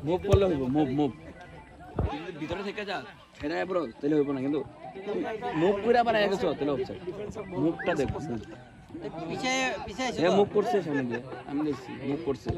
move করলে হইব move ভিতরে থেকে যা হেডা পুরো তাহলে হইব না কিন্তু মুভ করে আবার আগে গেছো তাহলে অফসাইড মুভটা দেখো পিছে পিছে এসে মুভ করছে সামনে দিয়ে আমি দেখছি মুভ করছে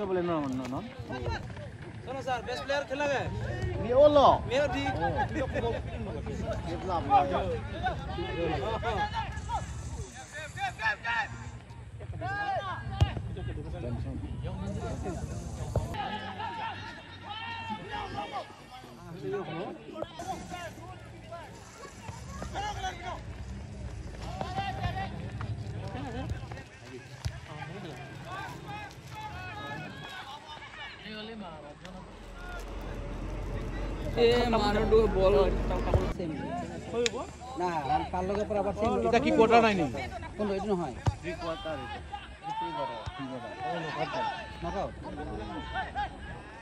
बोले नो नो नो सुनो सर बेस्ट प्लेयर खेला है ये ओलो मेरा दी মারডো বল সেম হইব না আর পার লগে পর আবার সেম এটা কি কোয়ার্টার নাই নি কোন এটা নহয় 3 কোয়ার্টার এটা 3 কোয়ার্টার নকআউট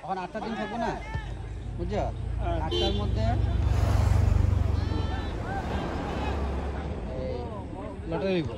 এখন 8টা দিন থাকবো না বুঝছো 8টার মধ্যে লটারি হইব